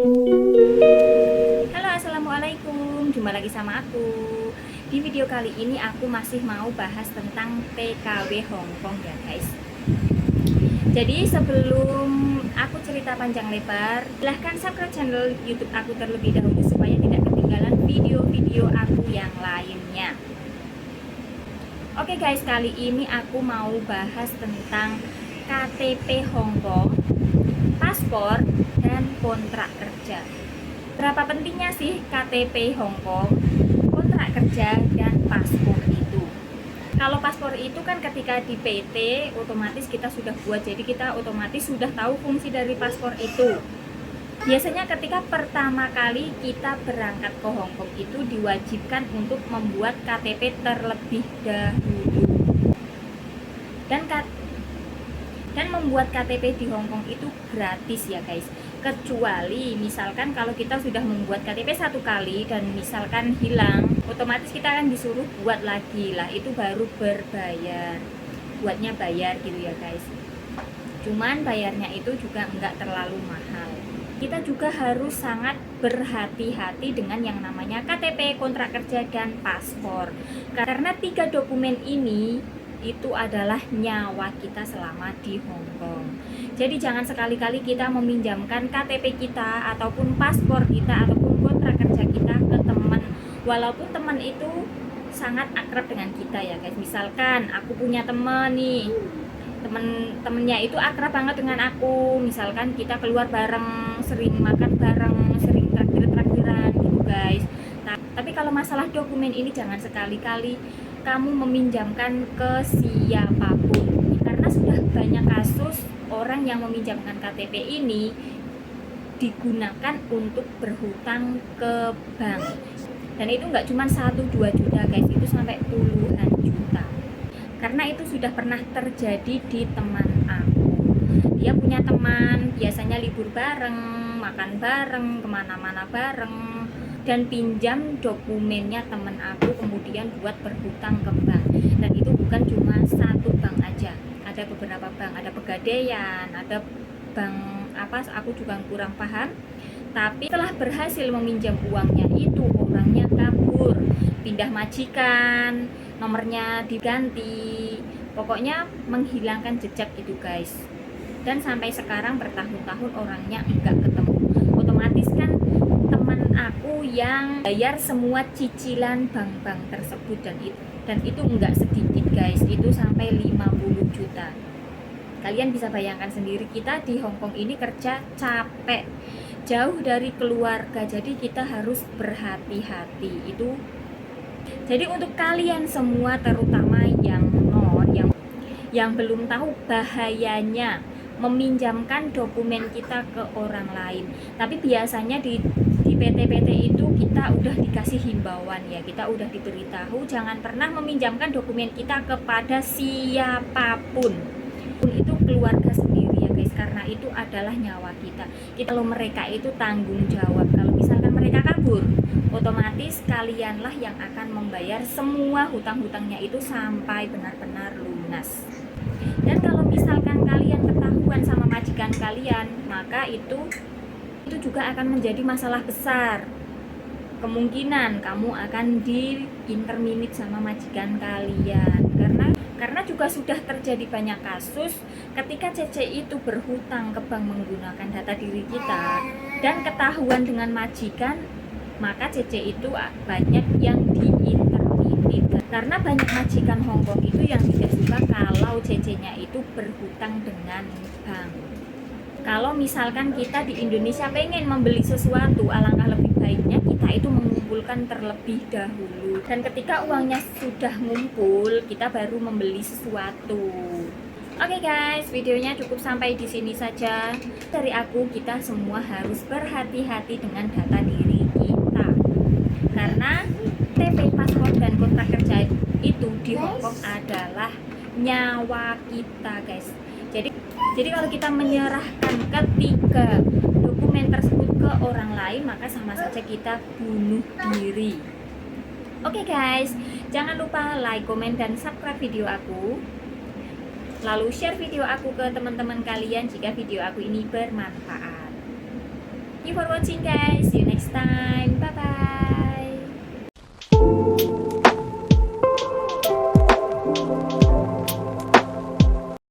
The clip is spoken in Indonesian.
Halo, assalamualaikum. Jumpa lagi sama aku. Di video kali ini aku masih mau bahas tentang TKW Hongkong ya guys. Jadi sebelum aku cerita panjang lebar, silahkan subscribe channel YouTube aku terlebih dahulu supaya tidak ketinggalan video-video aku yang lainnya. Oke guys, kali ini aku mau bahas tentang KTP Hongkong, paspor, dan kontrak kerja. Berapa pentingnya sih KTP Hongkong, kontrak kerja, dan paspor itu? Kalau paspor itu kan ketika di PT otomatis kita sudah buat, jadi kita otomatis sudah tahu fungsi dari paspor itu. Biasanya ketika pertama kali kita berangkat ke Hongkong itu diwajibkan untuk membuat KTP terlebih dahulu. Dan membuat KTP di Hongkong itu gratis ya guys, kecuali misalkan kalau kita sudah membuat KTP satu kali dan misalkan hilang, otomatis kita akan disuruh buat lagi lah, itu baru berbayar, buatnya bayar gitu ya guys. Cuman bayarnya itu juga enggak terlalu mahal. Kita juga harus sangat berhati-hati dengan yang namanya KTP, kontrak kerja, dan paspor, karena 3 dokumen ini itu adalah nyawa kita selama di Hongkong. Jadi jangan sekali-kali kita meminjamkan KTP kita ataupun paspor kita ataupun kontrak kerja kita ke teman, walaupun teman itu sangat akrab dengan kita ya guys. Misalkan aku punya teman nih, temennya itu akrab banget dengan aku, misalkan kita keluar bareng, sering makan bareng, sering traktir-traktiran gitu guys. Tapi kalau masalah dokumen ini jangan sekali-kali kamu meminjamkan ke siapapun, karena sudah banyak kasus orang yang meminjamkan KTP ini digunakan untuk berhutang ke bank, dan itu nggak cuma 1-2 juta guys, itu sampai puluhan juta. Karena itu sudah pernah terjadi di teman aku. Dia punya teman, biasanya libur bareng, makan bareng, kemana-mana bareng, dan pinjam dokumennya temen aku kemudian buat berhutang ke bank. Dan itu bukan cuma satu bank aja, ada beberapa bank, ada Pegadaian, ada bank apa, aku juga kurang paham. Tapi setelah berhasil meminjam uangnya itu orangnya kabur, pindah majikan, nomornya diganti, pokoknya menghilangkan jejak itu guys. Dan sampai sekarang bertahun-tahun orangnya enggak ketemu. Otomatis kan teman aku yang bayar semua cicilan bank-bank tersebut, dan itu enggak sedikit guys, itu sampai 50 juta. Kalian bisa bayangkan sendiri, kita di Hongkong ini kerja capek, jauh dari keluarga, jadi kita harus berhati-hati itu. Jadi untuk kalian semua, terutama yang yang belum tahu bahayanya meminjamkan dokumen kita ke orang lain, tapi biasanya di PT-PT itu kita udah dikasih himbauan ya, kita udah diberitahu jangan pernah meminjamkan dokumen kita kepada siapapun, itu keluarga sendiri ya guys, karena itu adalah nyawa kita. Kalau mereka itu tanggung jawab, kalau misalkan mereka kabur, otomatis kalianlah yang akan membayar semua hutang-hutangnya itu sampai benar-benar lunas. Dan kalau misalkan kalian ketahuan sama majikan kalian, maka itu juga akan menjadi masalah besar. Kemungkinan kamu akan diinterminate sama majikan kalian, karena juga sudah terjadi banyak kasus ketika CC itu berhutang ke bank menggunakan data diri kita dan ketahuan dengan majikan, maka CC itu banyak yang diinterminate, karena banyak majikan Hongkong itu yang tidak suka kalau CC-nya itu berhutang dengan bank. Kalau misalkan kita di Indonesia pengen membeli sesuatu, alangkah lebih baiknya kita itu mengumpulkan terlebih dahulu, dan ketika uangnya sudah ngumpul kita baru membeli sesuatu. Oke guys, videonya cukup sampai di sini saja. Dari aku, kita semua harus berhati-hati dengan data diri kita, karena KTP, paspor, dan kontrak kerja itu di Hongkong adalah nyawa kita guys. Jadi kalau kita menyerahkan ketiga dokumen tersebut ke orang lain, maka sama saja kita bunuh diri. Oke guys, jangan lupa like, komen, dan subscribe video aku. Lalu share video aku ke teman-teman kalian jika video aku ini bermanfaat. you for watching guys, see you next time, bye bye.